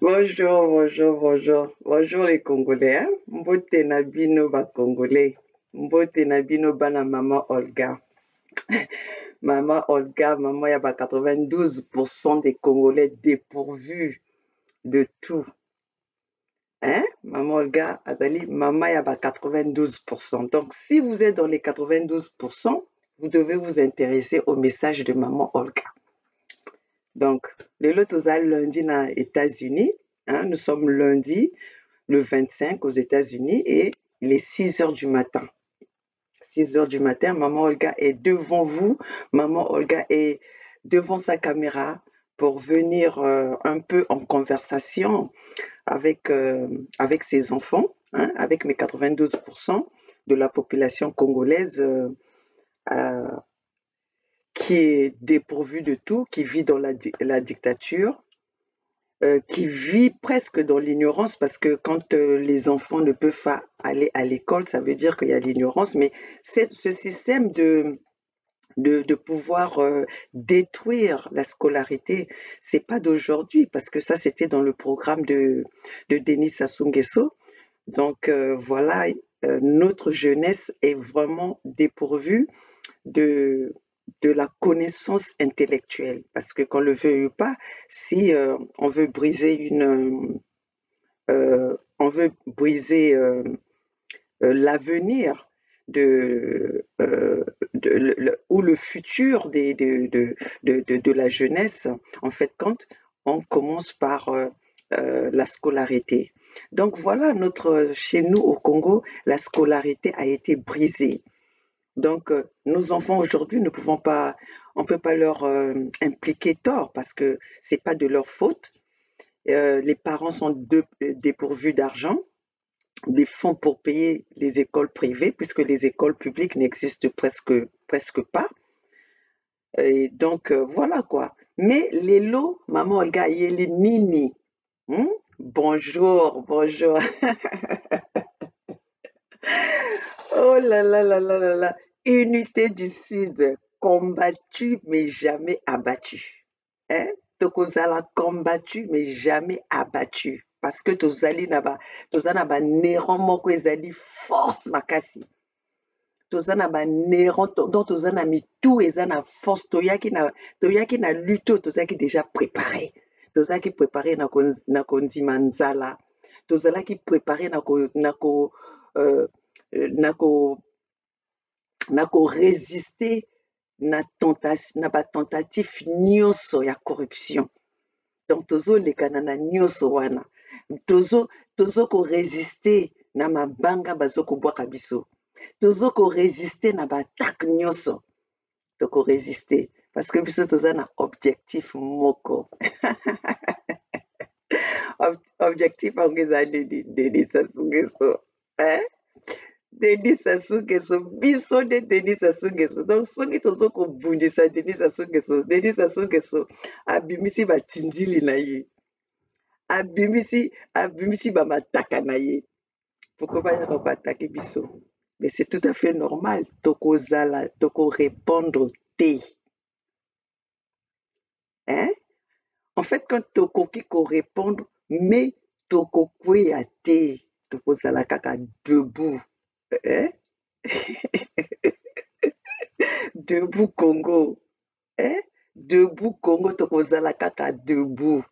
Bonjour, bonjour, bonjour. Bonjour les Congolais. Hein? Mbote Nabino ba Congolais. Mbote Nabino bana maman Olga. Maman Olga, maman yaba 92% des Congolais dépourvus de tout. Hein? Maman Olga, Azali, maman yaba 92%. Donc, si vous êtes dans les 92%, vous devez vous intéresser au message de maman Olga. Donc, le Lotozal lundi aux États-Unis. Hein, nous sommes lundi, le 25 aux États-Unis et il est 6 heures du matin. 6 heures du matin, maman Olga est devant vous. Maman Olga est devant sa caméra pour venir un peu en conversation avec ses enfants, hein, avec mes 92% de la population congolaise qui est dépourvue de tout, qui vit dans la dictature, qui vit presque dans l'ignorance parce que quand les enfants ne peuvent pas aller à l'école, ça veut dire qu'il y a l'ignorance, mais ce système de pouvoir détruire la scolarité, c'est pas d'aujourd'hui parce que ça c'était dans le programme de Denis Sassou Nguesso. Donc voilà, notre jeunesse est vraiment dépourvue de la connaissance intellectuelle. Parce que qu'on le veuille ou pas, si on veut briser l'avenir ou le futur de la jeunesse, en fait, compte, on commence par la scolarité. Donc voilà, chez nous au Congo, la scolarité a été brisée. Donc, nos enfants aujourd'hui ne pouvons pas, on ne peut pas leur impliquer tort parce que c'est pas de leur faute. Les parents sont dépourvus d'argent, des fonds pour payer les écoles privées puisque les écoles publiques n'existent presque pas. Et donc, voilà quoi. Mais les lots, maman Olga, les nini. Bonjour, bonjour. Oh là là là là là là. Unité du Sud, combattu mais jamais abattu. Hein? Tokozala combattu mais jamais abattu. Parce que tozali naba néron moko ezali force makasi. Toza na ba néron donc toza na mitu eza na force toyaki na lutte tozaki déjà préparé. Tozaki préparé na kondima nzala. Tozalaki préparé na résister na tentative nyonso ya corruption. Donc tozolekana na nyonso wana. Tozo résister na mabanga bazokobwaka biso. Tozo résister na battaque nyonso. Toko résister parce que biso toza na objectif moko. Objectif yango ezali Denis Sassou Nguesso. Hein? Denis Sassou Nguesso, biso de Denis Sassou Nguesso. Donc soki tozo kobundisa Denis Sassou Nguesso abimisi batindili na ye. Abimisi ba mataka na ye. Pourquoi baya ko attaquer biso? Mais c'est tout à fait normal. Toko répondre te. Hein? En fait, quand toko ko répondre, mais toko kwea te. Toko zala kaka debout. Hein? Debout Congo. Hein? Debout Congo, toko zala kaka debout.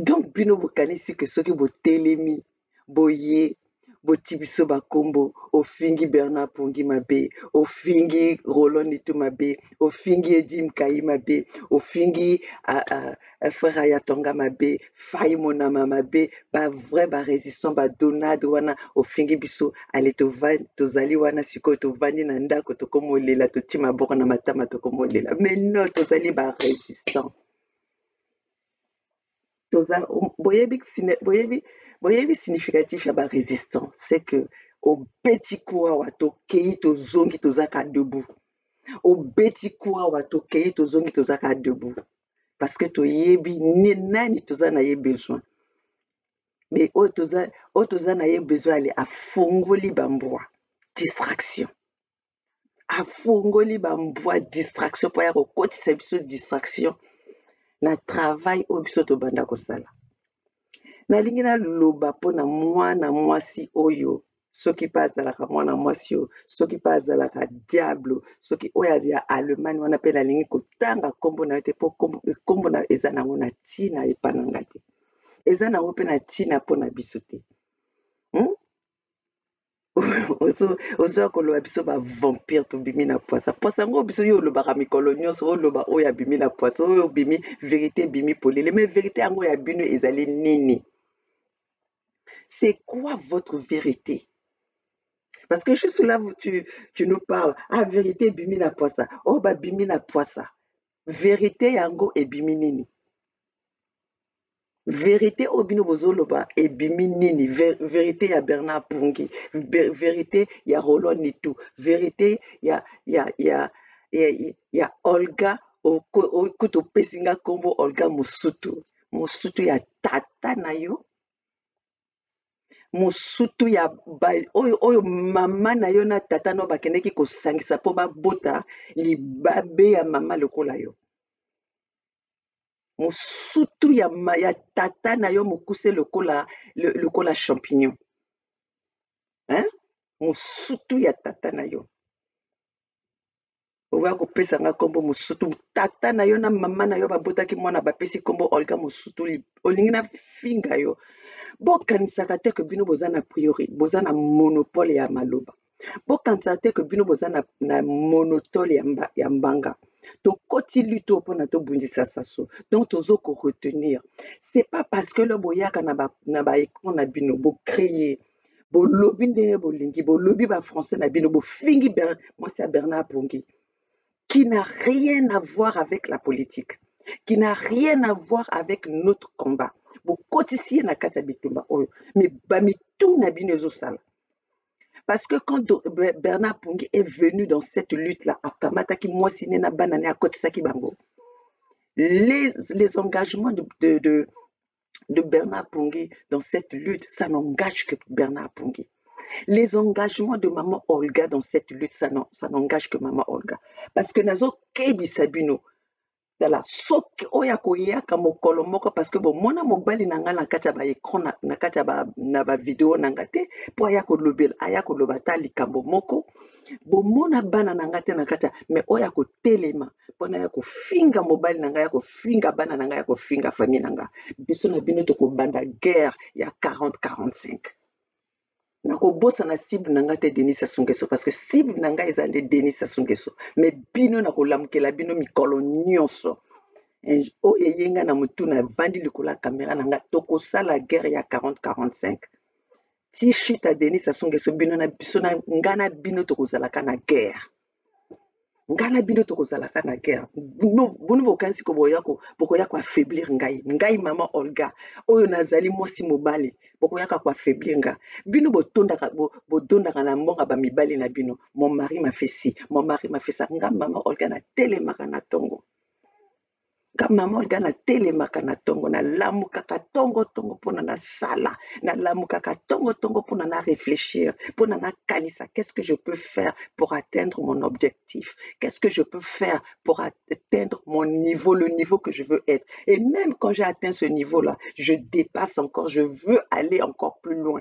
Donc, bino bokanisi que soki botelemi, boye, botibiso bakombo, ofingi Bernard Pongi mabe, ofingi Roland Nitu mabe, ofingi Edim Kai mabe, ofingi frère Ayatonga mabe, Faye Monama mabe, ba vrai ba résistant ba Donald wana, ofingi biso, ale tozali wana siko tovandi na ndako tokomolela totima boko na matama tokomolela. Mais non, tozali ba résistant. Boyebi significatif ya ba résistant, c'est que au beti kuwa tokei tozongi tozaka debout. Au beti kuwa tokei tozongi tozaka debout. Parce que toyebi nani toza na ye besoin. Mais o toza na ye besoin ale afongoli bambwa. Distraction. afungoli bambwa distraction mpo ya kokotisa biso distraction na travail oyo biso tobanda kosala. Nalingi naloba mpo na mwana mwasi oyo soki mpe azalaka mwana mwasi oyo soki mpe azalaka diable soki oyo ya Allemagne wana mpe nalingi kotanga nkombo na yo te mpo nkombo na eza nango na ntina epa na nga te, eza nango mpe na ntina mpo na biso te. Ozoya koloba biso bavampire tobimi na poisa yango biso yo olobaka mikolo nyonso oloba oyo abimi na poisa oyo obimi vérité ebimi polele mais vérité yango ya bino ezali nini? C'est quoi votre vérité? Parce que juste là, tu nous parles, vérité bimi na poisa, oh ba bimi na poisa. Vérité yango ebimi nini? Vérité obino bozoloba ebimi nini? Vérité ya Bernard Pungi, vérité ya Roland Nitu, vérité ya Olga okuto pesinga kombo Olga Musutu. Musutu ya tata na yo. Musutu ya oyo mama na yo na tata no bakendeki kosangisa mpo babota libabe ya mama lokola yo. Musutu ya tata na yo mokuse lokola champignon. Musutu ya tata na yo. Owa kopesa nga kombo Musutu. Tata na yo na mama na yo babotaki mwana bapesi kombo Olga Musutu. Olingi na finga yo. Bokanisaka te ke bino boza na priori, boza na monopole ya maloba. Bokanisaka te ke bino boza na monopole ya mbanga. Tokoti luto mpona tobundisa saso. Donc tozo ko retenir. C'est pas parce que le boyaka na ba écran na bino bo créer bo lobi ndenge bolingi bo lobi ba français na bino bo fingi moi c'est Bernard Pungi qui n'a rien à voir avec la politique, qui n'a rien à voir avec notre combat. Bokotisi na kati ya bitumba oyo mais bamitu na bino ezosala. Parce que quand Bernard Pungi est venu dans cette lutte-là, akamataki mwasi ne na bana ne akotisaki bango. Les engagements de Bernard Pungi dans cette lutte, ça n'engage que Bernard Pungi. Les engagements de maman Olga dans cette lutte, ça n'engage que maman Olga. Parce que nazo kebi sabino dala soki oya koyaka mokolo moko parce que bon mona mobali nanga na kati ya ba écran na kati ya na ba vidéo nanga te po aya kolobela aya koloba ta likambo moko bo mona bana nanga te na kati mais oya ko telema pona ya kofinga mobali nanga ya kofinga bana nanga ya kofinga famille nanga biso na bino to ko banda guerre ya 40-45 nako bossa na cible nanga te Denis Sassou Nguesso parce que cible nanga ezande Denis Sassou Nguesso mais bino na kolamukela bino mikolo nyonso o eyenga na mutu na vandi likola caméra nanga toko sala guerre ya 40-45 ti shit à Denis Sassou Nguesso bino na biso na ngana bino toko zalaka na guerre ngana bino toko zalaka na guerre bunu bokansi ko bokoya ko affaiblir ngai mama Olga oyo nazali mwasi mobali bokoya ko affaiblir nga bino bodondaka na mbonga ba mibali na bino mon mari m'a fait ci mon mari m'a fait ça nga mama Olga na telemaka na tongo nga mama Olga na telemaka na tongo na lamukaka tongo pona na sala na lamukaka tongo pona na réfléchir pona na kanisa qu'est-ce que je peux faire pour atteindre mon objectif, qu'est-ce que je peux faire pour atteindre mon niveau, le niveau que je veux être, et même quand j'ai atteint ce niveau-là je dépasse encore, je veux aller encore plus loin.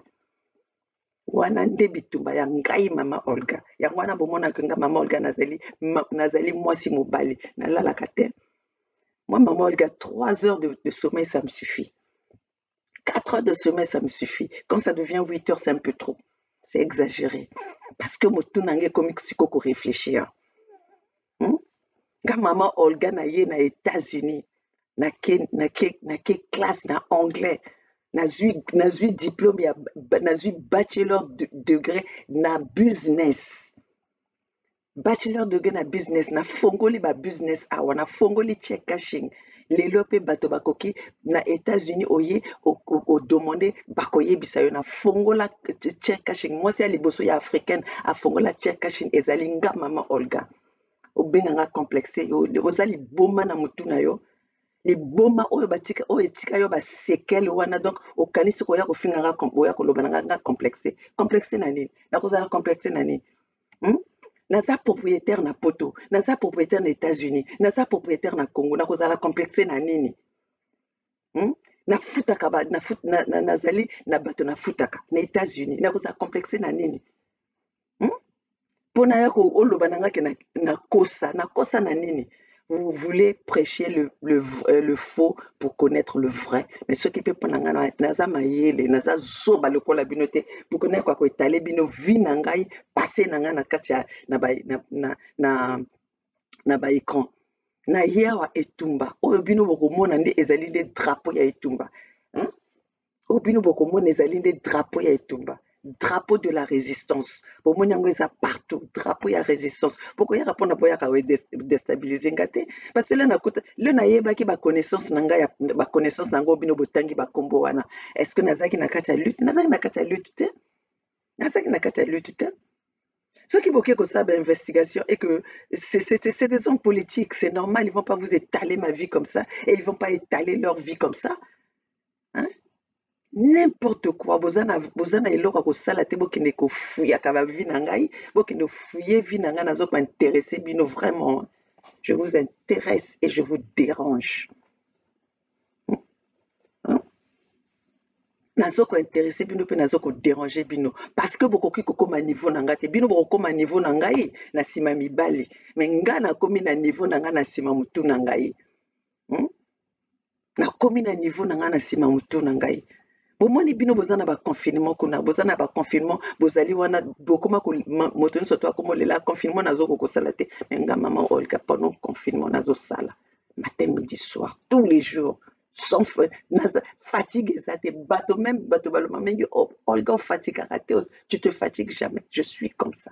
Wana nde bitumba ya ngai mama Olga ya wana bomona nga mama Olga nazali mwasi mobali nalalaka te. Moi, maman Olga, 3 heures de sommeil, ça me suffit. 4 heures de sommeil, ça me suffit. Quand ça devient 8 heures, c'est un peu trop. C'est exagéré. Parce que motu nange comme sikoko réfléchir. Quand maman Olga na ye na États-Unis, na ke classe na anglais, na zui diplôme ya na zui bachelor degré na business. Bachelor degré na business na fongoli ba business awa na fongoli check cashing lelo pe bato bakoki na États-Unis oye o demander bakoye bisayo na fongola check cashing moi c'est liboso ya africaine a fongola check cashing ezali nga mama Olga obenga nga complexe ozali boma na mutuna yo les boma oyo batika oyo etika yo ba sekel wana donc okanisi ko ya ko finga nga oya ko loba nga complexe na nini na ko za complexe na nini naza propriétaire na poto, naza propriétaire na États-Unis, naza propriétaire na Congo, nakozala complexe na nini? Nafutaka nazali na bato nafutaka na États-Unis, nakozala complexe na nini? Pona ya oloba nangaki na kosa na nini? Vous voulez prêcher le faux pour connaître le vrai. Mais ce qui peut prendre naza mayele, naza zoba lokola bino te pour connaître quoi ko étaler bino vie na ngai, passer na nga na katia na ba écran. Na yawa etumba. Oyo bino bokomona nde ezali nde drapeau ya etumba. Oyo bino bokomona ezali nde drapeau ya etumba. Drapeau de la résistance. Bomoni yango eza partout. Drapeau ya résistance. Pourquoi yaka pona boyaka we déstabiliser ngate? Parce que le na yebaki ba connaissance nanga ya ba connaissance nango bino botangi ba kombo wana. Est-ce que nazaki na kati ya lutte? Nazaki na kati ya lutte te? Nazaki na kati ya lutte te? Ceux qui bloquent comme ça d'investigation et que c'est des hommes politiques, c'est normal, ils vont pas vous étaler ma vie comme ça et ils vont pas étaler leur vie comme ça. Hein? N'importe quoi, bozana eloko kosala te bokende kofuya ka ba vie na ngai, bokende fouiller vie na ngai nazo m'intéresser bino vraiment. Je vous intéresse et je vous dérange. Nazo ko intéressé bino pe nazo ko déranger bino parce que bokoki kokoma niveau na ngai te bino bokoma niveau na ngai na sima mibali mais nga na komi na niveau na ngai na sima mutu na ngai. Na komi na niveau na ngai na sima mutu na ngai. Bomoni bino bozana ba confinement kuna bozana ba confinement bozali wana bokoma ko moto nso to akomolela confinement nazo ko sala te mais nga maman Olga pendant confinement nazo sala matin midi soir tous les jours. Sans fatigue exacte bateau même bateau baloma mengi Olga fatigue raté tu te fatigues jamais je suis comme ça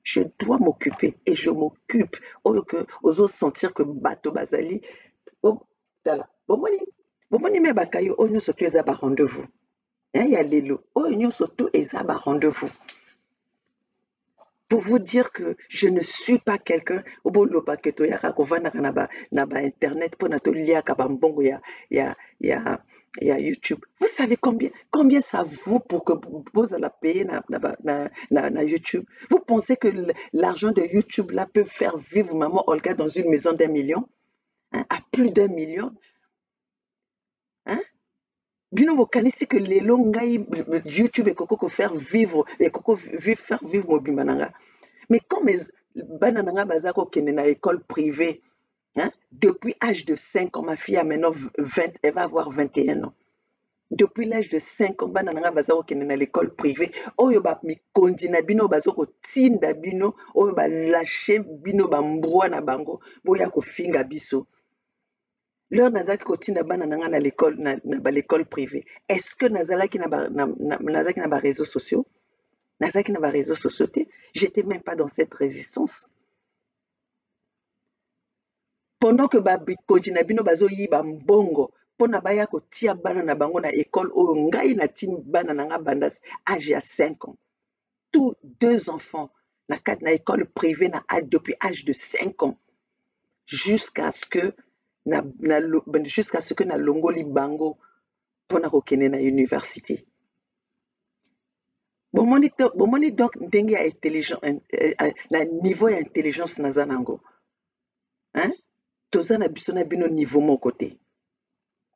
je dois m'occuper et je m'occupe au que ozo sentir que bateau bazali tala bomoni me bakayo onyo surtout eza ba rendez-vous ya lelo onyo surtout eza ba rendez-vous pour vous dire que je ne suis pas quelqu'un au bout de paquet ya kovana na ba internet pour na to lia ka bambongo ya YouTube. Vous savez combien ça vaut pour que vous allez payer na YouTube? Vous pensez que l'argent de YouTube là peut faire vivre maman Olga dans une maison d'1 million? Hein? À plus d'1 million? Hein? Bino bokanisi que lelo ngai YouTube ekoko faire vivre faire vivre mobimba nanga. Mais comme bana nanga bazako kende na école privée, hein, depuis l'âge de 5 ans, ma fille a maintenant 20, elle va avoir 21 ans. Depuis l'âge de 5 ans, bana nanga bazako kende na l'école privée, oyo ba mi kondina bino bazako tinda bino, oyo ba lâcher bino ba mbroa na bango, boya ko finga biso. Leur nazaki kotinda bana nanga na l'école na l'école privée. Est-ce que nazalaki nazaki na ba réseaux sociaux? Nazaki na ba réseaux sociaux te? J'étais même pas dans cette résistance. Pendant que ba kodina bino bazo yiba mbongo pona baya kotia bana na bango na école oyo ngai na tim bana nanga bandas âge ya 5 ans. Tous 2 enfants na école privée depuis âge de 5 ans jusqu'à ce que na longoli bango pona kokene na université. Bomoni donc ndenge ya intelligence na niveau ya intelligence naza nango. Hein? Toza na biso na bino niveau moko te.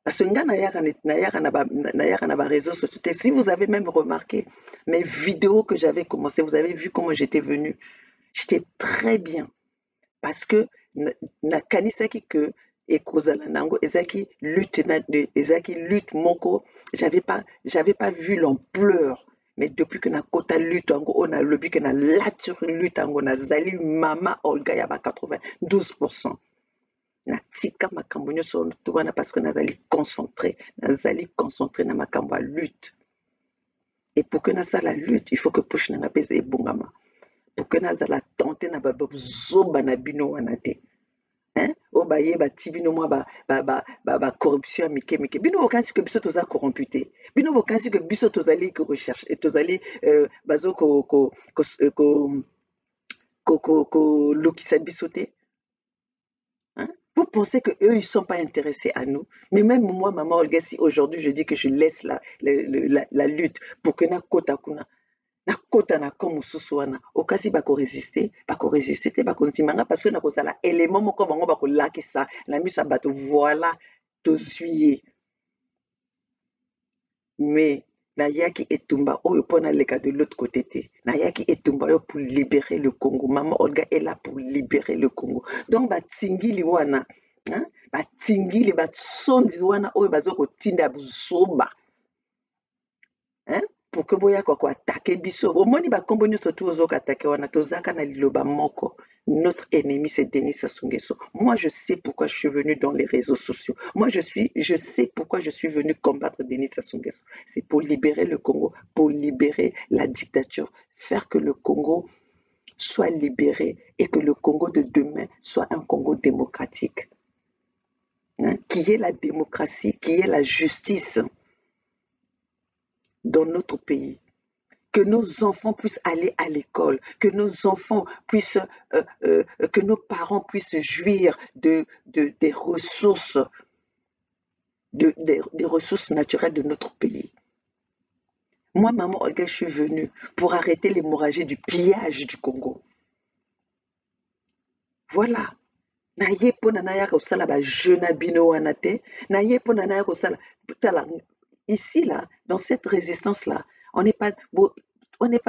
Parce que nga nayaka na ba réseaux sociaux. Si vous avez même remarqué mes vidéos que j'avais commencé, vous avez vu comment j'étais venue. J'étais très bien. Parce que na kanisaki que ekozala nango ezaki lutte moko, j'avais pas vu l'ampleur. Mais depuis que na kota lutte ango on a lobby que na lature lutte ango na zali mama Olga ya ba 92%. Na tika makambo nyonso to wana parce que nazali concentré na makambo ya lutte. Et pour que nasala lutte, il faut que push na pesa ebongama. Pour que nazala tenter na ba zoba na bino wana te. Hein? O ba ye ba tibino moi ba corruption mike bino bokansi que biso toza corrompu te. Bino bokansi que biso tozali que recherche et tozali bazo ko lokisa biso te. Hein? Vous pensez qu'eux, ils ne sont pas intéressés à nous? Mais même moi, maman Olga, si aujourd'hui je dis que je laisse la lutte pour que na kota kuna, na kota na ko mosusu wana okasi bakoresiste te bakondimanga parce que nakozala élément moko bango bakolakisa na miso ya bato voilà tozwi ye mais nayaki etumba oyo mpo naleka de l'autre côté te nayaki etumba oyo pour libérer le Congo. Maman Olga est là pour libérer le Congo. Donc batingili wana batingili batsondi wana oyo bazokotinda buzoba pour que boya kwa attaquer biso omoni bakombo nyonso tu ozoka attaquer wana tozaka na liloba moko. Notre ennemi c'est Denis Sassou Nguesso. Moi je sais pourquoi je suis venu dans les réseaux sociaux. Moi je sais pourquoi je suis venu combattre Denis Sassou Nguesso. C'est pour libérer le Congo, pour libérer la dictature, faire que le Congo soit libéré et que le Congo de demain soit un Congo démocratique. Qui est la démocratie, qui est la justice dans notre pays. Que nos enfants puissent aller à l'école, que nos enfants puissent, que nos parents puissent jouir des ressources, des ressources naturelles de notre pays. Moi, maman Olga, je suis venue pour arrêter l'hémorragie du pillage du Congo. Voilà. Naye pona naya kosala ba jeune bino wana te, naye pona naya kosala ici là, dans cette résistance là, on n'est pas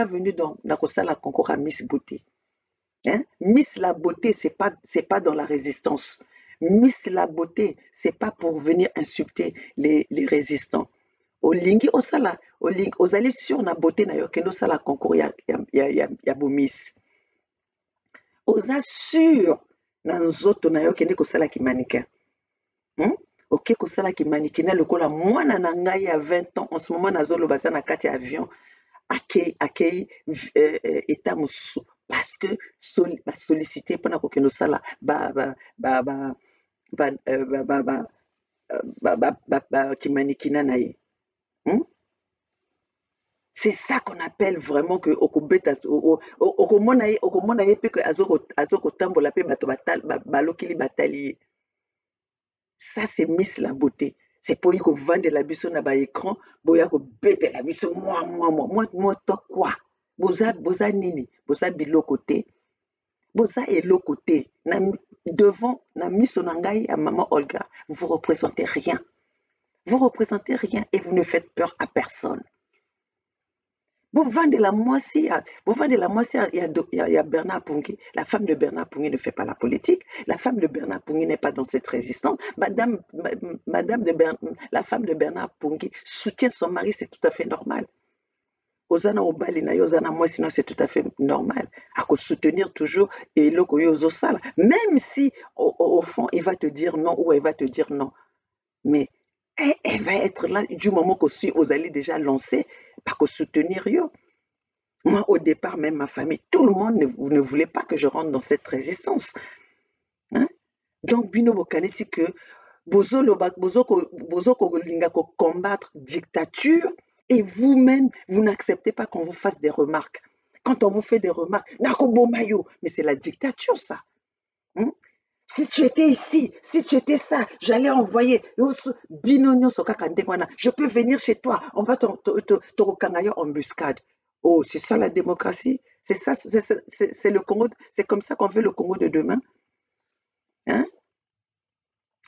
venu dans la kosala concours à Miss Beauté. Miss la beauté, c'est pas dans la résistance. Miss la beauté, c'est pas pour venir insulter les résistants. Olingi osala, ozali sur na beauté na yo kendo sala concours ya bo Miss. Oza sur na nzoto na yo kende kosala ki mannequin. Ok kosala ki mannequin na lokola mwana na ngai ya 20 ans en ce moment nazoloba za na kati ya avion akei état mosusu parce que sollicité mpona kokende osala kimanikina na ye. C'est ça qu'on appelle vraiment que okobeta okomona ye pe que azokotambola pe bato balokili batali ye. Ça c'est Miss la beauté. C'est pour ko vendre la biso na ba écran boya ko bete la biso moi to quoi boza nini boza biloko te boza eloko te na devant na miso na ngai ya maman Olga vous représentez rien et vous ne faites peur à personne. Vous vendez la moitié, il y a Bernard Pungui. La femme de Bernard Pungui ne fait pas la politique. La femme de Bernard Pungui n'est pas dans cette résistance. La femme de Bernard Pungui soutient son mari, c'est tout à fait normal. Ozana obali na yo ozana moi sinon c'est tout à fait normal. À soutenir toujours et loko yo sala. Même si au fond il va te dire non ou elle va te dire non. Mais elle va être là du moment que si vous allez déjà lancer, pas que soutenir yo. Moi, au départ, même ma famille, tout le monde ne voulait pas que je rentre dans cette résistance. Donc, bino bokane si que bozo linga ko combattre dictature et vous-même, vous n'acceptez pas qu'on vous fasse des remarques. Quand on vous fait des remarques, nako bomayo, mais c'est la dictature ça. Si tu étais ici, si tu étais ça, j'allais envoyer. Je peux venir chez toi. On va te embuscade. Oh, c'est ça la démocratie. C'est ça, c'est le Congo. C'est comme ça qu'on veut le Congo de demain.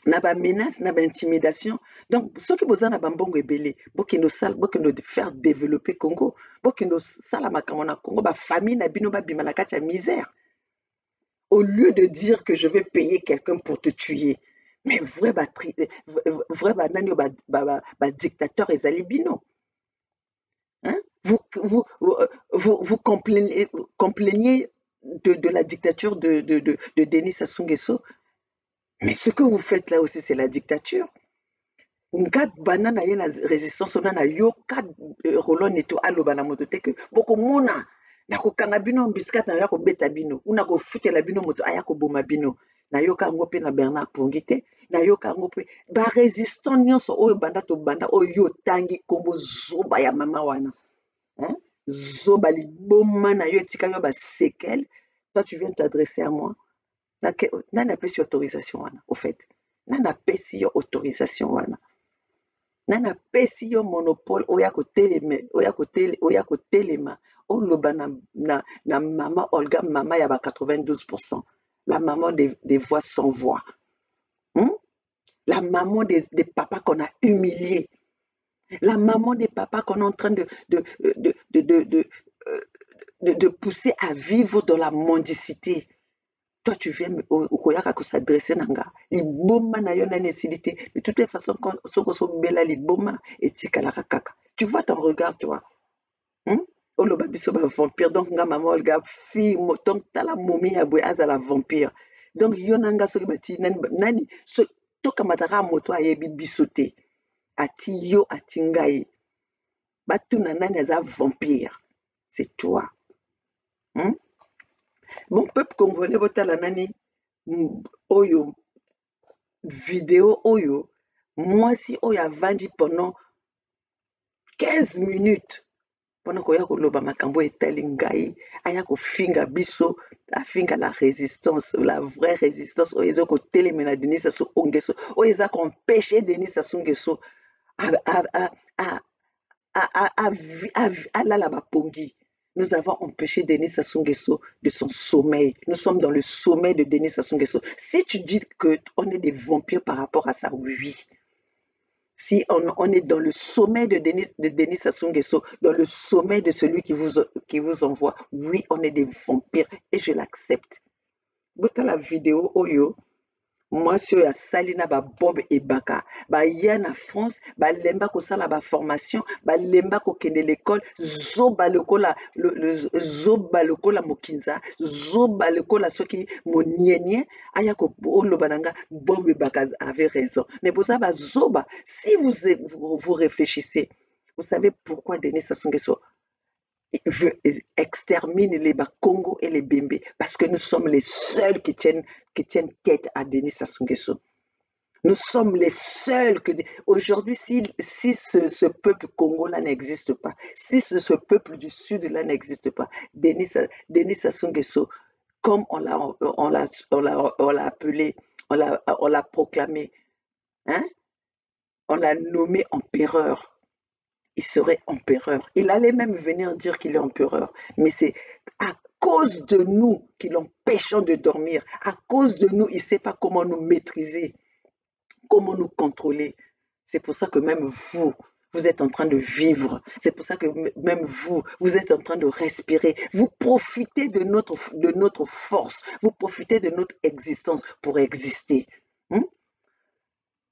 Na ba menace, na ba intimidation. Donc, ceux qui besoin na bambongo ebele, bokendo faire développer Congo. Bokendo sala makamona Congo, ba famille na bino ba bima na kati ya misère. Au lieu de dire que je vais payer quelqu'un pour te tuer, mais vrai dictateur ezali bino. Vous complaigniez de la dictature de Denis Sassou Nguesso, mais ce que vous faites là aussi c'est la dictature. Ngat banana ye na résistance on a yo kat rolon eto aloba na moto te que boko mona na kokanga bino mbiskat na ya ko beta bino una ko fikela bino moto aya ko boma bino na yoka ngo pe na Bernard Pungui te na yoka ngo pe ba résistant nyonso oyo banda to banda oyo tangi kombo zoba ya mama wana zoba liboma na yo etika yo ba séquelle. Toi tu viens t'adresser à moi nana pesi autorisation wana au fait nana pesi yo autorisation wana nana pesi yo monopole oya kotelema oloba na mama Olga, mama ya ba 92%, la maman des voix sans voix, la maman des papas qu'on a humiliés, la maman des papas qu'on est en train de pousser à vivre dans la mendicité. Toi, tu viens okoyaka s'adresser nanga. Liboma na yo na nécessité. De toutes les façons, quand soko bela liboma etika la kaka. Tu vois ton regard, toi. Oloba biso ba vampire. Donc nga maman Olga fille donc tala momi ya boy azala vampire. Donc yo nanga soki bati nani so toka mataka moto ayebi biso te. Ati yo ati ngai. Batuna nani aza vampire. C'est toi. Mon peuple congolais botala nani oyo vidéo oyo mwasi oyo avandi pendant 15 minutes mpona koya koloba makambo etali ngai aya kofinga biso afinga la résistance, la vraie résistance oyo eza kotelema na Denis Sassou Nguesso oyo eza koempêche Denis Sassou Nguesso alala bapongi. Nous avons empêché Denis Sassou Nguesso de son sommeil. Nous sommes dans le sommeil de Denis Sassou Nguesso. Si tu dis qu'on est des vampires par rapport à ça, oui. Si on est dans le sommeil de Denis Sassou Nguesso, dans le sommeil de celui qui vous envoie, oui, on est des vampires et je l'accepte. Bota la vidéo oyo. Moi, si ya salina ba Bob Ebaka, ba ya na France, ba lemba ko sala ba formation, ba lemba ko kende l'école, zoba lokola zoba lokola mokinza, zoba lokola soki monienye, aya ko oloba nanga Bob Ebaka avait raison. Mais pour ça ba zoba, si vous réfléchissez, vous savez pourquoi Denis Sassou Nguesso extermine les Congo et les Bembe, parce que nous sommes les seuls qui tiennent tête à Denis Sassou Nguesso. Nous sommes les seuls que... Aujourd'hui, si ce peuple congolais n'existe pas, si ce peuple du Sud-là n'existe pas, Denis Sassou Nguesso, comme on l'a appelé, on l'a proclamé, on l'a nommé empereur. Il serait empereur. Il allait même venir dire qu'il est empereur. Mais c'est à cause de nous qui l'empêchons de dormir. À cause de nous, il ne sait pas comment nous maîtriser, comment nous contrôler. C'est pour ça que même vous êtes en train de vivre. C'est pour ça que même vous êtes en train de respirer. Vous profitez de notre force. Vous profitez de notre existence pour exister.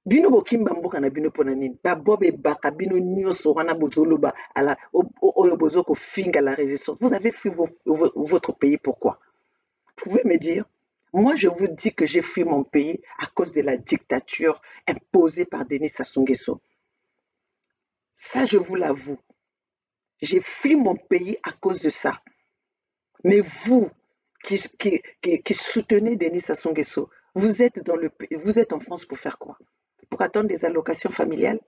Bino bokimba mboka na bino pona nini ba Bob Ebaka bino nyonso wana bozoloba ala oyo bozoko finga la résistance. Vous avez fui votre pays pourquoi? Vous pouvez me dire? Moi je vous dis que j'ai fui mon pays à cause de la dictature imposée par Denis Sassou Nguesso. Ça je vous l'avoue. J'ai fui mon pays à cause de ça. Mais vous qui soutenez Denis Sassou Nguesso, vous êtes en France pour faire quoi? Pour attendre des allocations familiales?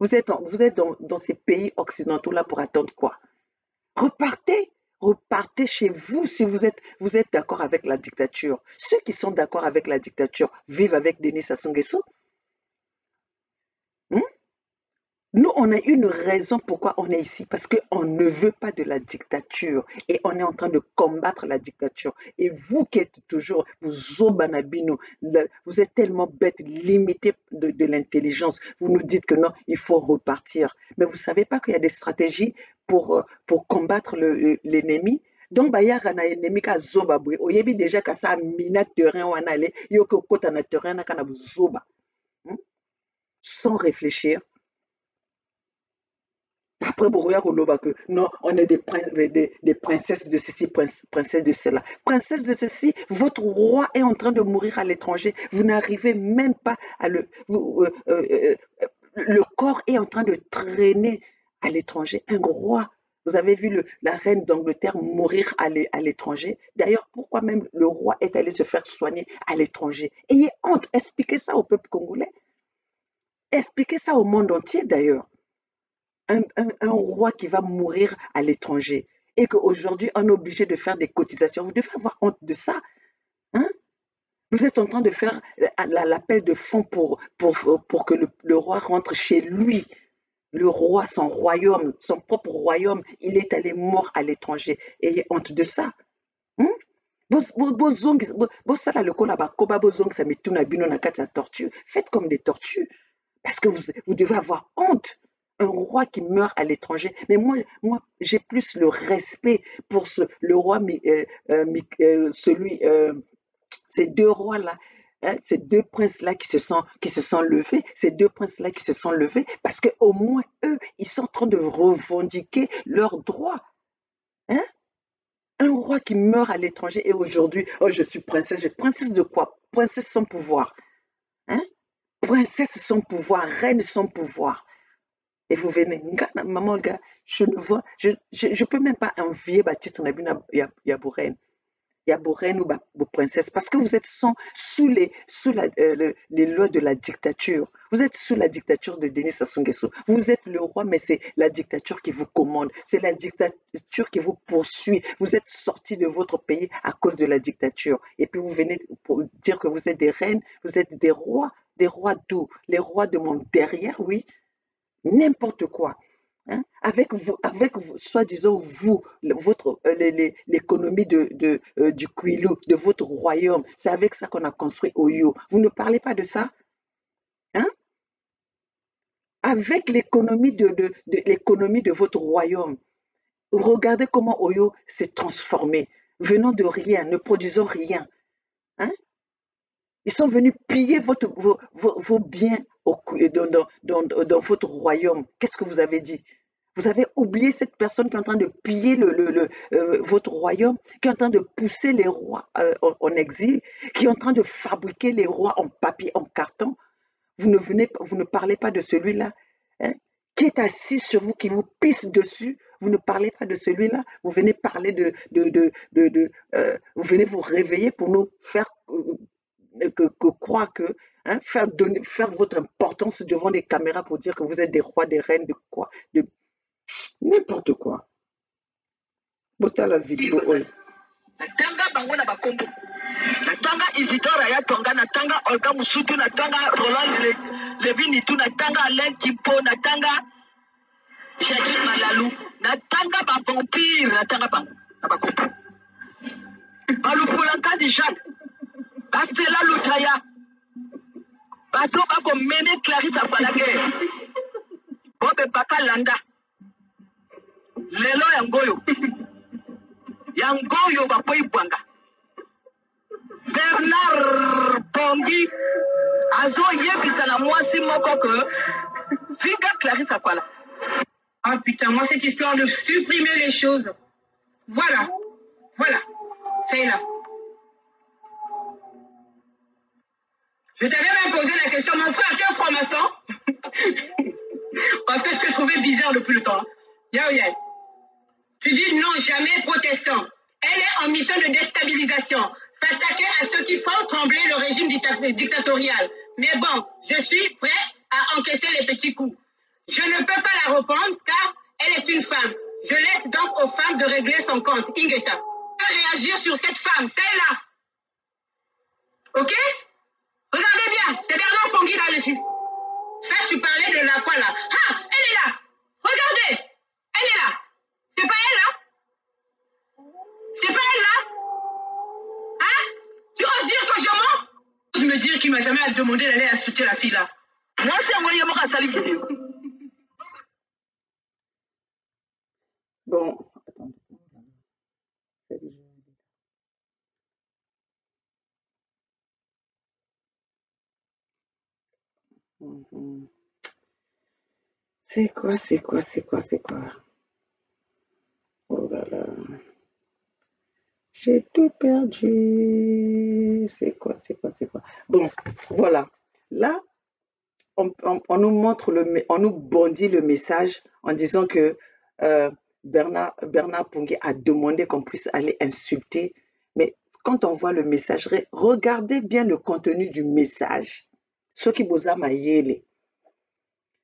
Vous êtes dans ces pays occidentaux-là pour attendre quoi? Repartez chez vous si vous êtes d'accord avec la dictature. Ceux qui sont d'accord avec la dictature vivent avec Denis Sassou Nguesso. Nous, on a une raison pourquoi on est ici, parce qu'on ne veut pas de la dictature et on est en train de combattre la dictature. Et vous qui êtes toujours, vous êtes tellement bêtes, limités de l'intelligence. Vous nous dites que non, il faut repartir. Mais vous ne savez pas qu'il y a des stratégies pour combattre l'ennemi. Donc, il y a un ennemi qui a zoba. Il y a déjà que ça a miné terrain, il y a un terrain qui a zoba. Sans réfléchir. Après, non, on est des princesses de ceci, princesses de cela. Princesse de ceci, votre roi est en train de mourir à l'étranger. Vous n'arrivez même pas à le corps est en train de traîner à l'étranger. Un roi. Vous avez vu la reine d'Angleterre mourir à l'étranger. D'ailleurs, pourquoi même le roi est allé se faire soigner à l'étranger? Ayez honte. Expliquez ça au peuple congolais. Expliquez ça au monde entier d'ailleurs. Un roi qui va mourir à l'étranger et qu'aujourd'hui on est obligé de faire des cotisations. Vous devez avoir honte de ça. Hein? Vous êtes en train de faire l'appel de fonds pour que le roi rentre chez lui. Le roi, son royaume, son propre royaume, il est allé mort à l'étranger. Ayez honte de ça. Hmm? Bosala lokola bakoba bozongisa mitu na bino na kati ya tortue. Faites comme des tortues. Parce que vous devez avoir honte. Un roi qui meurt à l'étranger. Mais moi j'ai plus le respect pour le roi, ces deux rois-là, hein, ces deux princes-là qui se sont levés, ces deux princes-là qui se sont levés, parce qu'au moins eux, ils sont en train de revendiquer leurs droits. Hein? Un roi qui meurt à l'étranger et aujourd'hui, oh, je suis princesse. Princesse de quoi? Princesse sans pouvoir. Hein? Princesse sans pouvoir, reine sans pouvoir. Et vous venez, maman, gars, je ne vois, je peux même pas envier Baptiste, on a vu, il y a reine ou princesse, parce que vous êtes sous les lois de la dictature. Vous êtes sous la dictature de Denis Sassou Nguesso. Vous êtes le roi, mais c'est la dictature qui vous commande. C'est la dictature qui vous poursuit. Vous êtes sorti de votre pays à cause de la dictature. Et puis vous venez pour dire que vous êtes des reines, vous êtes des rois. Des rois d'où? Les rois de mon derrière, oui. N'importe quoi. Hein? Avec vous, soi-disant vous, l'économie du Kwilu, de votre royaume, c'est avec ça qu'on a construit Oyo. Vous ne parlez pas de ça? Hein? Avec l'économie l'économie de votre royaume, regardez comment Oyo s'est transformé, venant de rien, ne produisant rien. Hein? Ils sont venus piller vos biens dans votre royaume. Qu'est-ce que vous avez dit? Vous avez oublié cette personne qui est en train de piller votre royaume, qui est en train de pousser les rois en exil, qui est en train de fabriquer les rois en papier, en carton. Vous ne parlez pas de celui-là, hein, qui est assis sur vous, qui vous pisse dessus. Vous ne parlez pas de celui-là. Vous venez parler vous venez vous réveiller pour nous faire croire que, hein, faire votre importance devant les caméras pour dire que vous êtes des rois, des reines, de quoi, de n'importe quoi. Bota la vidéo. Natanga bango na bakombo. Natanga Isidore ya Tonga, natanga Olga Musutu, natanga Roland Levini tu, natanga Alain Kimpo, natanga Jacques Malalou, natanga ba vampire, natanga bango na bakombo. Balupulanka di Jacques. Bastela Lutaya. Bato bako mene Clarisse Abalake. Bobe Baka Landa. Lelo Yangoyo. Yangoyo Bapoy Bwanga. Bernard Bongi. Azo Yebisa na mwasi moko que. Figa Clarisse Akwala. Ah putain, moi cette histoire de supprimer les choses. Voilà. Voilà. C'est là. Je t'avais même posé la question, mon frère, tu es franc-maçon? Parce que je te trouvais bizarre depuis le temps. Yeah. Tu dis non, jamais protestant. Elle est en mission de déstabilisation. S'attaquer à ceux qui font trembler le régime dictatorial. Mais bon, je suis prêt à encaisser les petits coups. Je ne peux pas la reprendre car elle est une femme. Je laisse donc aux femmes de régler son compte. Ingeta. Réagir sur cette femme, celle-là. Ok? Regardez bien, c'est Bernard Pongui là-dessus. Ça, tu parlais de la quoi là? Ah, elle est là. Regardez, elle est là. C'est pas elle là? C'est pas elle là? Hein? Tu oses dire que je mens? Tu me dire qu'il m'a jamais demandé d'aller insulter la fille là. Moi, c'est moi, il m'a sali vidéo. Bon, attends. C'est quoi? Oh là là. J'ai tout perdu. C'est quoi? Bon, voilà. Là, on nous montre on nous bondit le message en disant que Bernard Pongui a demandé qu'on puisse aller insulter. Mais quand on voit le message, regardez bien le contenu du message. Ce qui vous a maillé.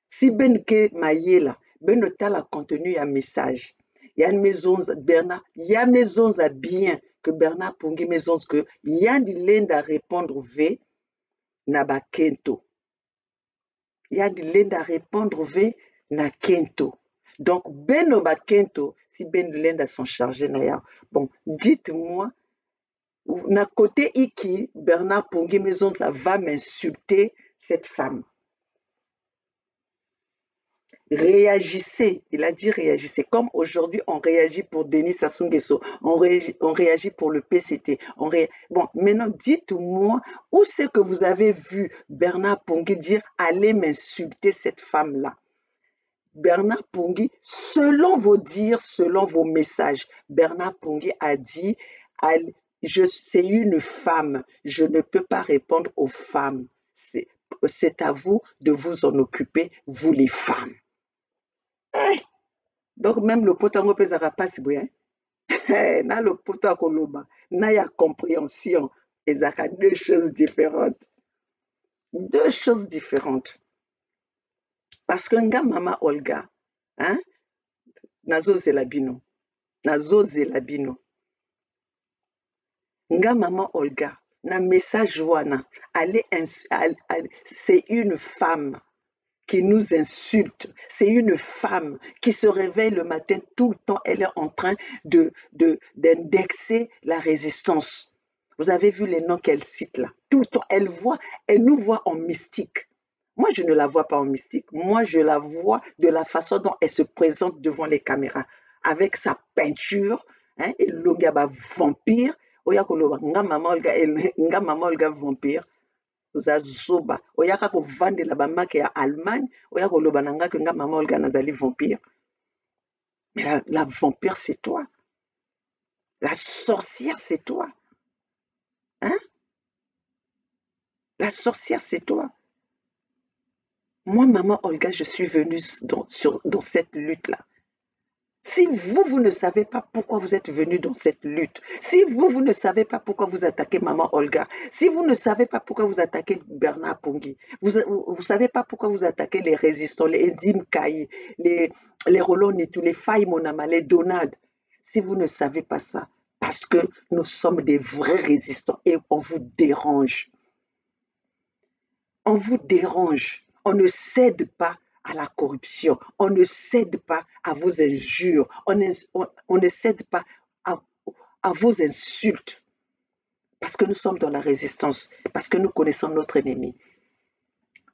Si ben ke mayela, ben le tal a contenu un message. Il y a une maison, Bernard, il y a maison à bien que Bernard Pongi maison que yandi lenda répondre v na ba kento. Yandi lenda répondre v na kento. Donc beno ba kento si ben lenda sont chargés na ya. Bon, dites-moi na côté iki Bernard Pongi maison ça va m'insulter cette femme. Réagissez, il a dit réagissez, comme aujourd'hui on réagit pour Denis Sassou Nguesso, on réagit pour le PCT. Bon, maintenant dites-moi où c'est que vous avez vu Bernard Pongi dire allez m'insulter cette femme-là. Bernard Pongi, selon vos dires, selon vos messages, Bernard Pongi a dit c'est une femme, je ne peux pas répondre aux femmes. C'est à vous de vous en occuper, vous les femmes. Donc même le potango pesara pas si bien. Na le poto à koloba, na ya compréhension, ezaka deux choses différentes. Deux choses différentes. Parce que nga mama Olga, hein, nazo zelabino. Nga mama Olga, na message wana, c'est une femme qui nous insulte. C'est une femme qui se réveille le matin tout le temps. Elle est en train d'indexer la résistance. Vous avez vu les noms qu'elle cite là. Tout le temps, elle nous voit en mystique. Moi, je ne la vois pas en mystique. Moi, je la vois de la façon dont elle se présente devant les caméras. Avec sa peinture, hein, et l'ogaba vampire. Oya koloba, nga mama Olga vampire. Zoba oyaka kovandela bamake ya Allemagne oya koloba nanga que nga mama Olga nazali vampire. Mais la vampire c'est toi, la sorcière c'est toi, hein? La sorcière c'est toi. Moi maman Olga je suis venue dans cette lutte là. Si vous ne savez pas pourquoi vous êtes venu dans cette lutte, si vous ne savez pas pourquoi vous attaquez maman Olga, si vous ne savez pas pourquoi vous attaquez Bernard Pongi, vous ne savez pas pourquoi vous attaquez les résistants, les Edim Kayi, les Roland Nitou, les Faye Monama, les Donald, si vous ne savez pas ça, parce que nous sommes des vrais résistants et on vous dérange. On vous dérange. On ne cède pas à la corruption, on ne cède pas à vos injures, on ne cède pas à vos insultes, parce que nous sommes dans la résistance, parce que nous connaissons notre ennemi.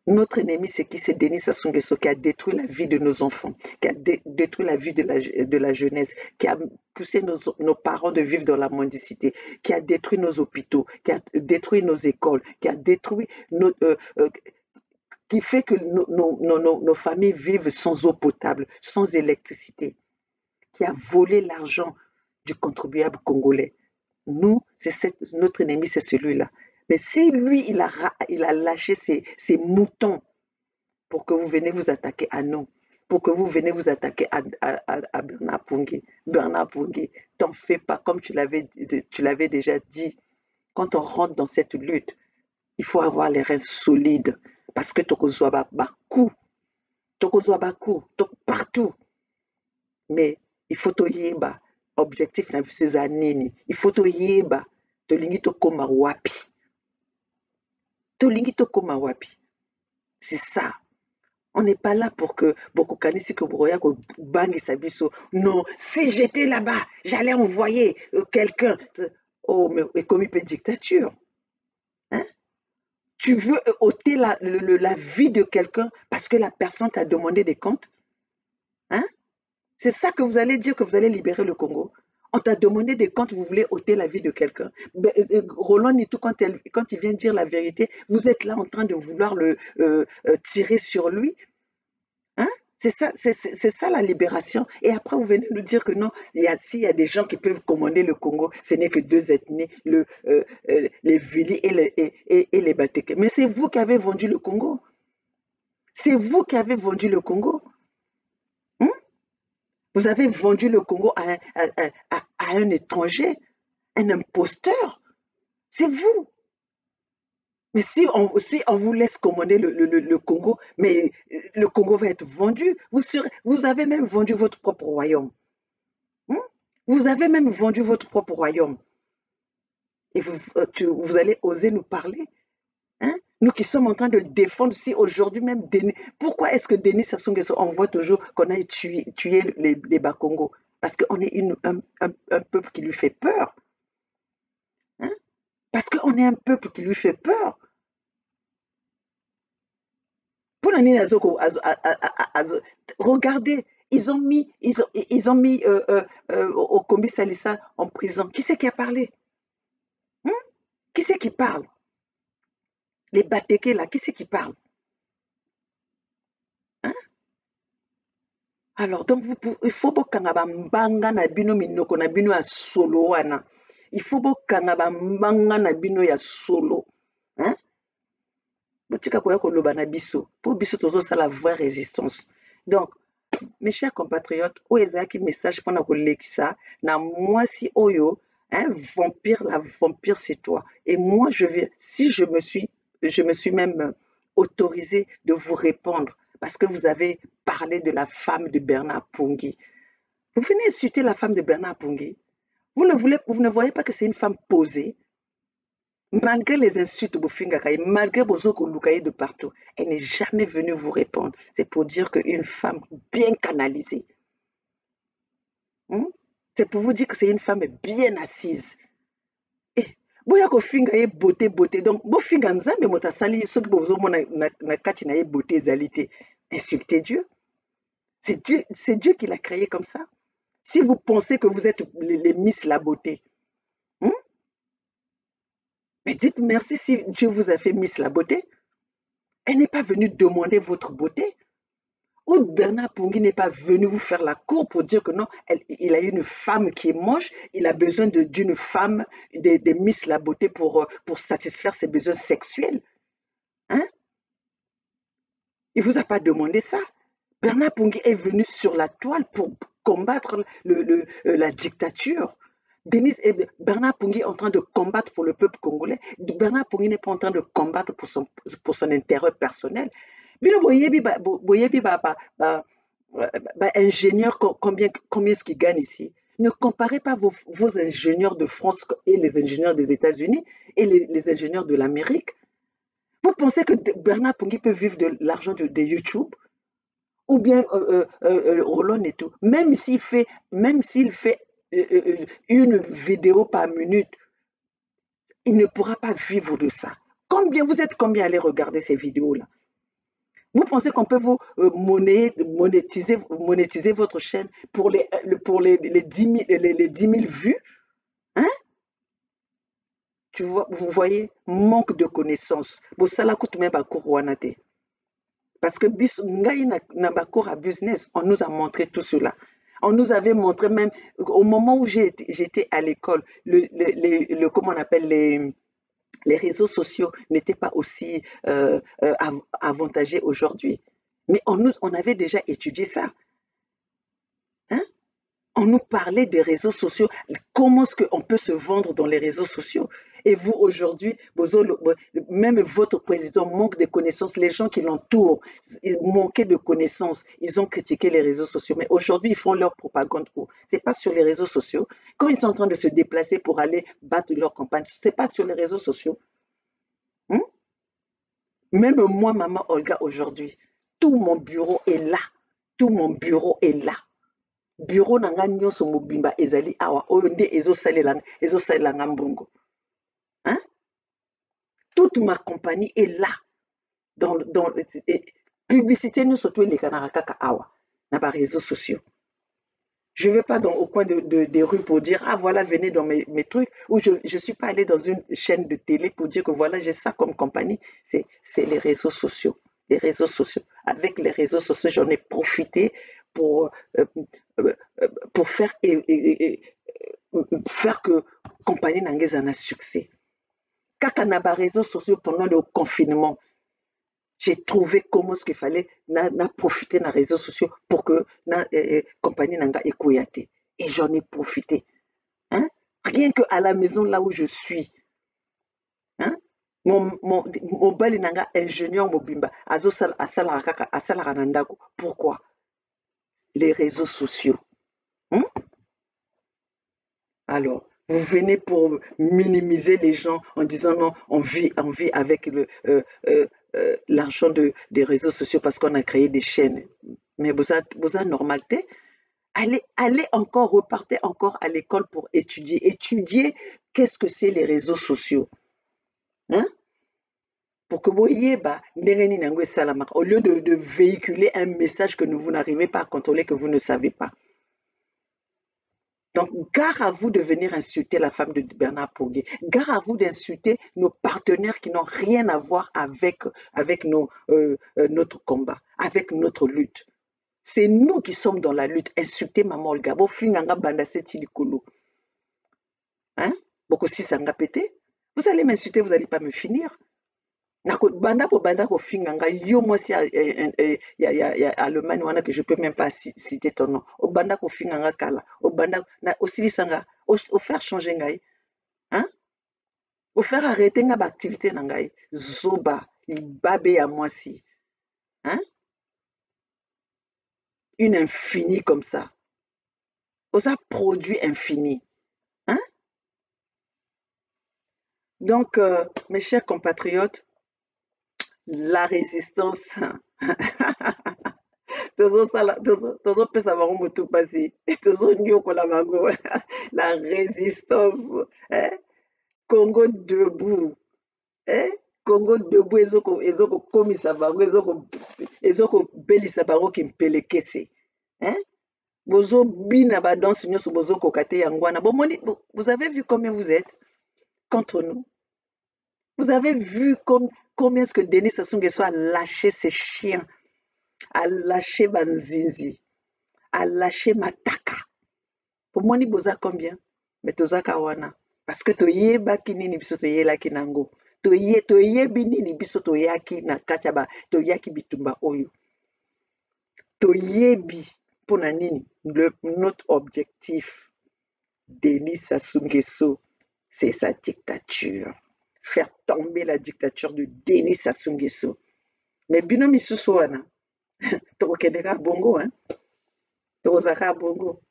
Notre ennemi, c'est qui? C'est Denis Sassou Nguesso qui a détruit la vie de nos enfants, qui a détruit la vie de la jeunesse, qui a poussé nos parents de vivre dans la mendicité, qui a détruit nos hôpitaux, qui a détruit nos écoles, qui a détruit qui fait que nos familles vivent sans eau potable, sans électricité, qui a volé l'argent du contribuable congolais. Nous, notre ennemi, c'est celui-là. Mais si lui, il a lâché ses moutons pour que vous venez vous attaquer à nous, pour que vous venez vous attaquer à Bernard Pongi. Bernard Pongi, t'en fais pas, comme tu l'avais déjà dit. Quand on rentre dans cette lutte, il faut avoir les reins solides. Parce que tokozwa baku, partout. Mais il faut toyeba objectif na viseza nini. Il faut toyeba tolingi tokoma wapi. Tolingi tokoma wapi. C'est ça. On n'est pas là pour que bokokanisi que boroya ko bangi sabiso. Non, si j'étais là-bas, j'allais envoyer quelqu'un. Oh, mais comme il peut dictature. Hein? Tu veux ôter la vie de quelqu'un parce que la personne t'a demandé des comptes? Hein? C'est ça que vous allez dire que vous allez libérer le Congo? On t'a demandé des comptes, vous voulez ôter la vie de quelqu'un. Roland Nitou, quand il vient dire la vérité, vous êtes là en train de vouloir le tirer sur lui. Hein? C'est ça la libération. Et après, vous venez nous dire que non, s'il y a des gens qui peuvent commander le Congo, ce n'est que deux ethnies, les Vili et les Bateke. Mais c'est vous qui avez vendu le Congo. C'est vous qui avez vendu le Congo. Hein? Vous avez vendu le Congo à un étranger, un imposteur. C'est vous. Mais si on vous laisse commander le Congo, mais le Congo va être vendu. Vous avez même vendu votre propre royaume. Vous avez même vendu votre propre royaume. Et vous allez oser nous parler, hein? Nous qui sommes en train de défendre, si aujourd'hui même Denis, pourquoi est-ce que Denis Sassou Nguesso, on voit toujours qu'on a tué les Bakongo? Parce qu'on est un peuple qui lui fait peur, hein? Parce qu'on est un peuple qui lui fait peur. Pour l'année, regardez, ils ont mis Okombi Salissa en prison. Qui c'est qui a parlé? Hein? Qui c'est qui parle? Les Bateke là, qui c'est qui parle? Hein? Alors, donc, il faut que mbanga na bino minoko na bino ya solo wana. Il faut que mbanga na bino ya solo. Hein? Botika koya koloba na biso. Pour biso tozo la vraie résistance. Donc, mes chers compatriotes, oyo ezalaki message mpona kolekisa na mwasi oyo, hein, vampire, la vampire c'est toi. Et moi si je me suis même autorisé de vous répondre parce que vous avez parlé de la femme de Bernard Pungui. Vous venez insulter la femme de Bernard Pungui. Vous ne voyez pas que c'est une femme posée. Malgré les insultes, malgré vos autres de partout, elle n'est jamais venue vous répondre. C'est pour dire qu'une femme bien canalisée, c'est pour vous dire que c'est une femme bien assise. Et boya ko finga ye beauté. Donc bo finga nzambe motasali soki bozo mona na kati na ye beauté ezalité. Insultez Dieu. C'est Dieu qui l'a créé comme ça. Si vous pensez que vous êtes les Miss la beauté, mais dites merci si Dieu vous a fait Miss la beauté. Elle n'est pas venue demander votre beauté. Ou Bernard Pungui n'est pas venu vous faire la cour pour dire que non, il a une femme qui est moche, il a besoin d'une femme, de Miss la beauté pour satisfaire ses besoins sexuels. Hein? Il ne vous a pas demandé ça. Bernard Pungui est venu sur la toile pour combattre la dictature. Bernard Pungui est en train de combattre pour le peuple congolais. Bernard Pungui n'est pas en train de combattre pour son intérêt personnel. Bino boyebi ingénieurs, combien est-ce qu'ils gagnent ici? Ne comparez pas vos ingénieurs de France et les ingénieurs des États-Unis et les ingénieurs de l'Amérique. Vous pensez que Bernard Pungui peut vivre de l'argent de YouTube? Ou bien Roland et tout. Même s'il fait une vidéo par minute, il ne pourra pas vivre de ça. Vous êtes combien à aller regarder ces vidéos-là? Vous pensez qu'on peut vous monétiser votre chaîne pour les 10 000 vues? Hein? Vous voyez, manque de connaissances. Parce que na bakor à business, on nous a montré tout cela. On nous avait montré même, au moment où j'étais à l'école, comment on appelle les réseaux sociaux n'étaient pas aussi avantagés aujourd'hui. Mais on avait déjà étudié ça. Hein? On nous parlait des réseaux sociaux. Comment est-ce qu'on peut se vendre dans les réseaux sociaux? Et vous, aujourd'hui, même votre président manque de connaissances. Les gens qui l'entourent, ils manquaient de connaissances. Ils ont critiqué les réseaux sociaux. Mais aujourd'hui, ils font leur propagande. Ce n'est pas sur les réseaux sociaux. Quand ils sont en train de se déplacer pour aller battre leur campagne, ce n'est pas sur les réseaux sociaux. Même moi, maman Olga, aujourd'hui, tout mon bureau est là. Tout mon bureau est là. Bureau nanga nyonso mobimba ezali awa oyo nde ezosalelanga mbongo. Hein? Toute ma compagnie est là. Dans publicité nyonso to elekanaka kaka awa na ba réseaux sociaux. Je ne vais pas au coin des rues pour dire ah voilà venez dans mes trucs, ou je ne suis pas allée dans une chaîne de télé pour dire que voilà j'ai ça comme compagnie. C'est les réseaux sociaux. Les réseaux sociaux. Avec les réseaux sociaux, j'en ai profité pour faire faire que compagnie nangaise en a succès. Kaka na ba réseaux sociaux pendant le confinement, j'ai trouvé comment ce qu'il fallait profiter des réseaux sociaux pour que la compagnie nanga ekoyate. Et j'en ai profité. Hein? Rien que à la maison là où je suis. Hein? Mon bali nanga ingénieur mobimba asala nandako. Pourquoi? Les réseaux sociaux. Alors, Vous venez pour minimiser les gens en disant non, on vit avec l'argent des réseaux sociaux parce qu'on a créé des chaînes. Mais vous avez normalité. Allez encore, repartez encore à l'école pour étudier. Étudier qu'est-ce que c'est les réseaux sociaux. Hein? Pour que vous voyez, au lieu de véhiculer un message que vous n'arrivez pas à contrôler, que vous ne savez pas. Donc, gare à vous de venir insulter la femme de Bernard Pogé. Gare à vous d'insulter nos partenaires qui n'ont rien à voir avec notre combat, avec notre lutte. C'est nous qui sommes dans la lutte. Insulter Maman Olga. Hein? Vous allez m'insulter, vous n'allez pas me finir. Banda ko finganga yo moi si Allemagne wana que je peux même pas citer ton nom. O banda ko finganga kala. O banda na aussi sanga au faire changer ngai. Hein? Au faire arrêter nga activité na ngai. Zoba, babe à moi si. Hein? Une infinie comme ça. Osa produit infini. Hein? Donc mes chers compatriotes, la résistance tozopesa bango motu mpasi tozonyokola bango la résistance Congo debout Congo debout ezokokomisa bango ezokobelisa bango kimpelekese bozobina badanse nyonso bozokoka te yango wana bomoni. Vous avez vu combien vous êtes contre nous? Vous avez vu combien est-ce que Denis Sassou Nguesso a lâché ses chiens, a lâché Banzinzi, a lâché Mataka. Pour moi, ni boza combien? Mais tozaka wana. Parce que toyebaki nini biso toyelaki nango. Toyebi nini biso toyaki na kachaba, toyaki bitumba oyo. Toyebi pona nini. Notre objectif, Denis Sassou Nguesso, c'est sa dictature. Faire tomber la dictature de Denis Sassou Nguesso. Mais bino misusu wana tokokendeka bongo, tokozaka bongo.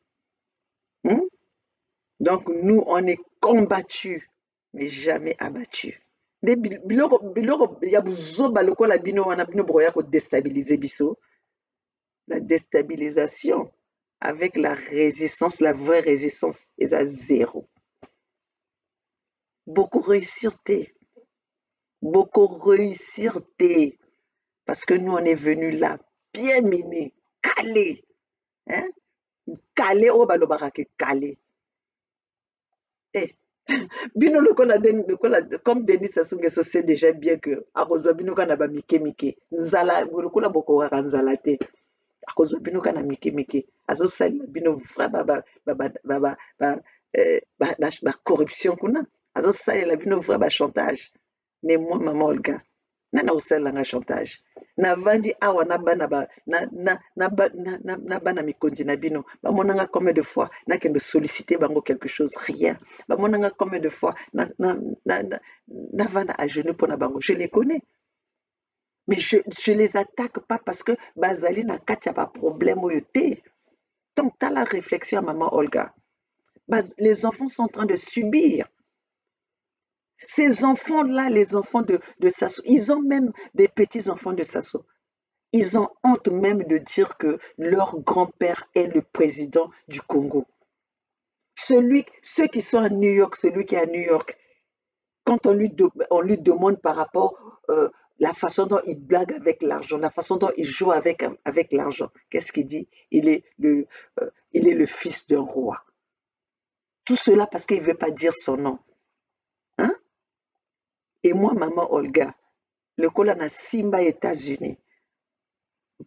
Donc nous on est combattus mais jamais abattus. De biloko ya buzoba lokola bino wana bino boya ko déstabiliser biso. La déstabilisation avec la résistance, la vraie résistance est à zéro. Beaucoup réussir parce que nous on est venus là bien menés, calés, calés au balobara que calés. Bino lokola comme Denis Sassou Nguesso sait déjà bien que akozwa bino kana ba mike nzala lokola boko wa nzala te akozwa bino kana mike azo sali bino vra ba corruption kuna azo sali la bino vra ba chantage. Mais moi Maman Olga nana osalanga chantage navandi awa na bana mikondi na bino bamonanga combien de fois nakende solliciter bango quelque chose, rien. Bamonanga combien de fois navanda à genoux pour na bango, je les connais. Mais je les attaque pas parce que bazali na kati pas problème oyo te. Donc t'as la réflexion à Maman Olga. Les enfants sont en train de subir. Ces enfants-là, les enfants de Sassou, ils ont même des petits-enfants de Sassou. Ils ont honte même de dire que leur grand-père est le président du Congo. Ceux qui sont à New York, celui qui est à New York, quand on lui demande par rapport la façon dont il blague avec l'argent, la façon dont il joue avec l'argent, qu'est-ce qu'il dit? Il est le fils d'un roi. Tout cela parce qu'il ne veut pas dire son nom. Et moi, Maman Olga, le cola na Simba États-Unis.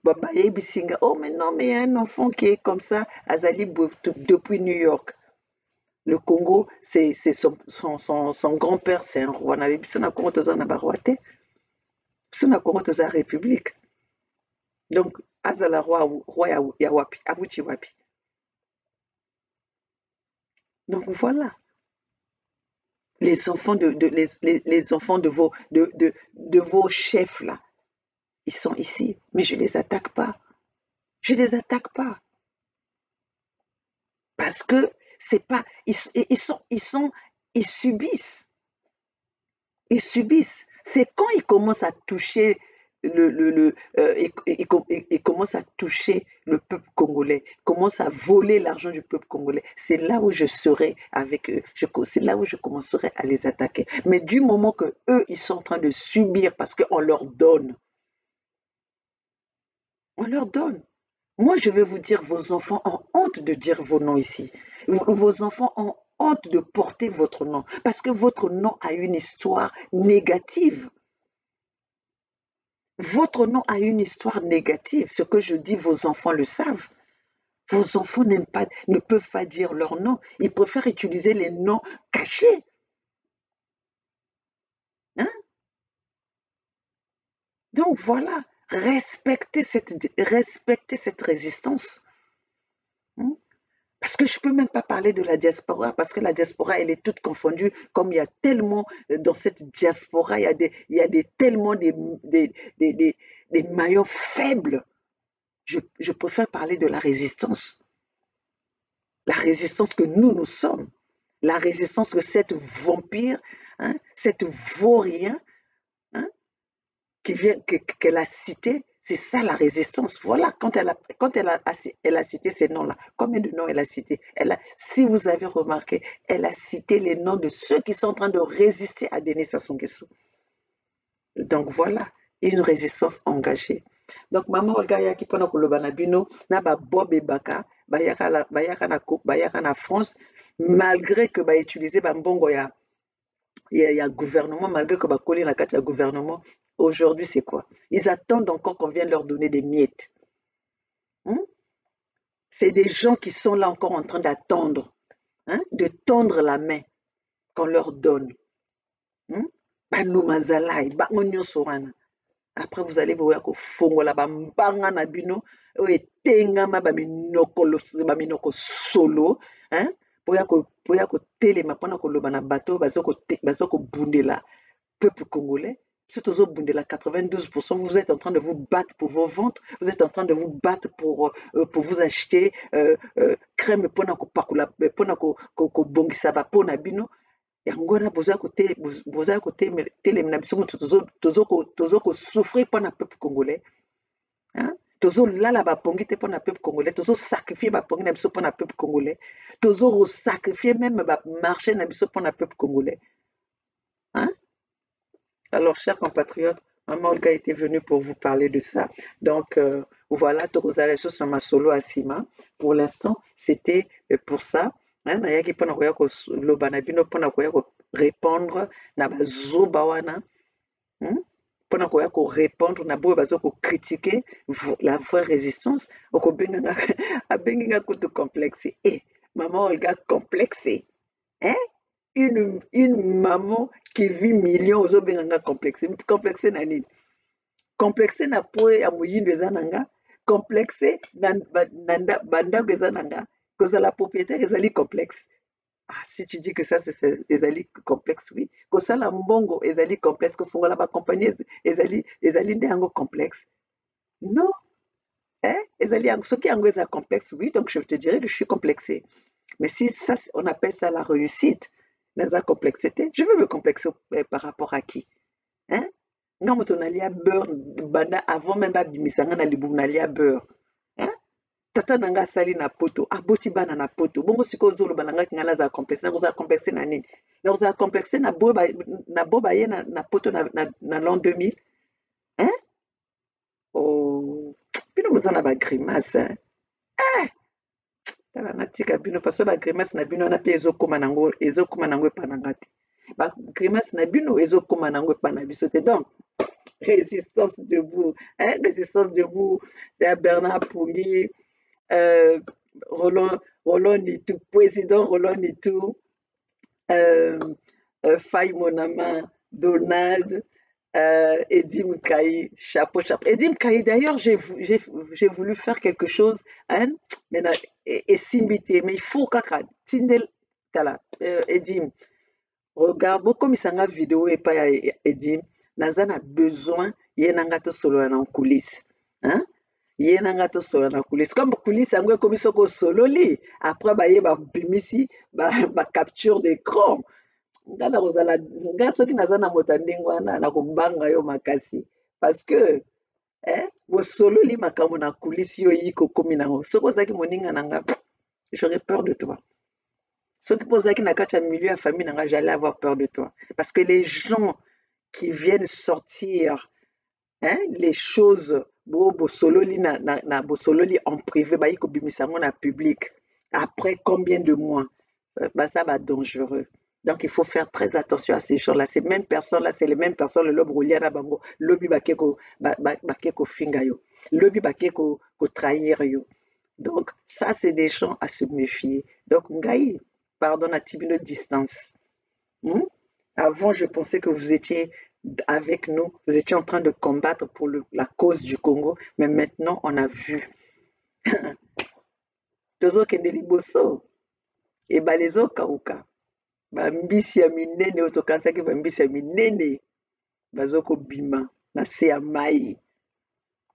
Baba Yebisinga, oh mais non, mais il y a un enfant qui est comme ça, Azali depuis New York. Le Congo, c'est son grand-père, c'est un roi. On a Congo toza na baroité. On a Congo toza république. Donc, Azala roi ya wapi, abuti wapi. Donc voilà. Les enfants les enfants de vos chefs là, ils sont ici, mais je les attaque pas. Je les attaque pas. Parce que c'est pas, ils subissent. Ils subissent. C'est quand ils commencent à toucher ils commencent à toucher le peuple congolais, commencent à voler l'argent du peuple congolais. C'est là où je serai avec eux. C'est là où je commencerai à les attaquer. Mais du moment que eux, ils sont en train de subir parce qu'on leur donne. On leur donne. Moi, je vais vous dire, vos enfants ont honte de dire vos noms ici. Vos enfants ont honte de porter votre nom parce que votre nom a une histoire négative. Votre nom a une histoire négative. Ce que je dis, vos enfants le savent. Vos enfants ne peuvent pas dire leur nom. Ils préfèrent utiliser les noms cachés. Hein? Donc voilà, respectez cette résistance. Hein? Parce que je ne peux même pas parler de la diaspora, parce que la diaspora, elle est toute confondue, comme il y a tellement, dans cette diaspora, il y a tellement des maillons faibles. Je préfère parler de la résistance que nous sommes, la résistance que cette vampire, hein, cette vaurien, hein, qu'elle a cité, c'est ça la résistance. Voilà, quand elle a cité ces noms-là, combien de noms elle a cité? Si vous avez remarqué, elle a cité les noms de ceux qui sont en train de résister à Denis Sassou Nguesso. Donc voilà, une résistance engagée. Donc maman Olga yaki pona koloba na bino na ba Bob Ebaka bayaka na France malgré que ba utiliser ba mbongo ya gouvernement, malgré que ba koli na kati ya gouvernement. Aujourd'hui c'est quoi? Ils attendent encore qu'on vienne leur donner des miettes. C'est des gens qui sont là encore en train d'attendre, de tendre la main qu'on leur donne. Après, vous allez voir que fongola bambanga na bino etengama baminoko solo, poya ko telema pona koloba na bato bazo ko bundela peuple congolais. Si tozo bundela 92%, vous êtes en train de vous battre pour vos ventes, vous êtes en train de vous battre pour vous acheter crème pona ko pakula pona ko bongisa ba pona bino. Yango wana boza kotelemela biso moto tozo kosouffrir mpo na peuple congolais, tozolala bapongi te mpo na peuple congolais, tozosacrifie bapongi na biso mpo na peuple congolais, tozosacrifie même bamarché na biso mpo na peuple congolais. Alors, chers compatriotes, maman Olga était venue pour vous parler de ça. Donc, voilà, tokozala sur sama solo asima. Pour l'instant, c'était pour ça. Nayaki pona koya ko loba na bino pona koya ko répondre na bazoba wana, pona koya ko répondre na boyo bazo ko critiquer la vraie résistance. Oko benga abenga kutu complexe. Maman Olga complexée, une maman qui vit millions aux obenganga complexe na nini? Complexe na po ya moyindo eza nanga, complexe na bandako eza nanga. La propriétaire ezali complexe. Si tu dis que ça c'est ezali complexe, oui. La mbongo ezali complexe, que fongola ba compagnie ezali nde yango complexe. Non. Ezali yango soki yango eza complexe, oui, donc je te dirais que je suis complexée. Mais si ça on appelle ça la réussite, naza complexité, je veux me complexer par rapport à qui? Nga moto nalia beurre banda avant même babimisanga na libumu nalia beurre. Tata nanga sali na poto, aboti bana na poto. Bongo siko zolo bananga kingala za complexe, na za complexe na nini? Na za complexe na boba ye na poto na l'an 2000. Oh, bino mozana ba grimace. Tala natika bino parce ba grimace na bino na pe ezokoma nango epanangati. Ba grimace na bino ezokoma nango epana biso te. Donc résistance debout, résistance debout de Bernard Pouli, Roland Nitou, président Roland Nitou, Faye Monama, Donald, Edim Kaï, chapeau. Edim Kaï, d'ailleurs, j'ai voulu faire quelque chose, et simbité, mais il faut kaka, tindel, tala, Edim, regarde, beaucoup misanga vidéo et pas Edim, naza na besoin, ye nanga to solo en coulisses, ye na nga tosola na kulisi comme kulisi yango ekomi soki osololi après baye babimisi bacapture d'écran nga na kozala nga soki naza na moto ya ndenge wana nakobanga yo makasi parce que bosololi makambo na kulisi yo yi kokomi nango soki ozalaki moninga na nga j'aurais peur de toi soki mpo ozalaki na kati ya milieu ya famille na nga j'allais avoir peur de toi parce que les gens qui viennent sortir les choses bosololi na bosololi en privé bayi kobimisa yango na public après combien de mois ça va dangereux. Donc, il faut faire très attention à ces gens-là. Ces mêmes personnes-là, c'est les mêmes personnes, le lobe rouliana bango, lobi bakeko finga yo, lobi bakeko trahir yo. Donc, ça, c'est des gens à se méfier. Donc, ngai, pardon, à tibino distance. Avant, je pensais que vous étiez avec nous, vous étiez en train de combattre pour la cause du Congo, mais maintenant, on a vu. Tozo kendeli boso, et balezo kauka. Bambisi ya minene oyo tokanisaki bambisi ya minene bazokobima na se ya mai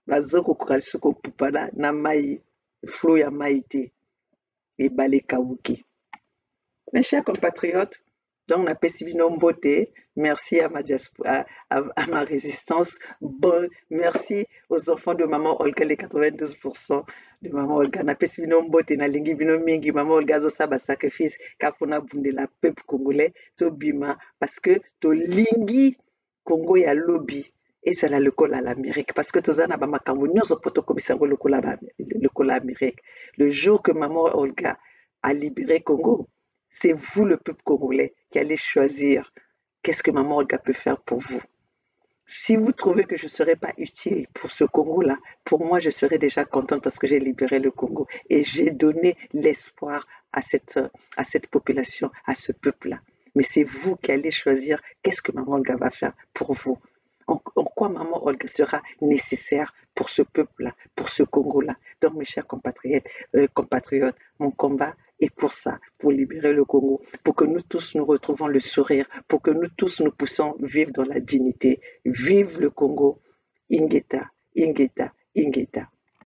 bazokokoka lisusu kopupa na mai flot ya mai te ebale ekawuki. Mes chers compatriotes, donc napesi bino mbote, merci à ma résistance, bon, merci aux enfants de maman Olga, les 92% de maman Olga. Napesi bino mbote nalingi bino mingi, maman Olga azosala sacrifice kapona bundela peuple congolais to bima parce que to lingi Congo ya lobby ezala lokola l'Amérique parce que toza na ba makambo nyonso po tokomisa ngo lokola Amérique. Le jour que maman Olga a libéré Congo, c'est vous, le peuple congolais, qui allez choisir qu'est-ce que maman Olga peut faire pour vous. Si vous trouvez que je ne serai pas utile pour ce Congo-là, pour moi, je serai déjà contente parce que j'ai libéré le Congo et j'ai donné l'espoir à cette population, à ce peuple-là. Mais c'est vous qui allez choisir qu'est-ce que maman Olga va faire pour vous. En quoi maman Olga sera nécessaire pour ce peuple-là, pour ce Congo-là. Donc, mes chers compatriotes, mon combat est pour ça, pour libérer le Congo, pour que nous tous nous retrouvons le sourire, pour que nous tous nous puissions vivre dans la dignité. Vive le Congo, Ingeta, Ingeta, Ingeta.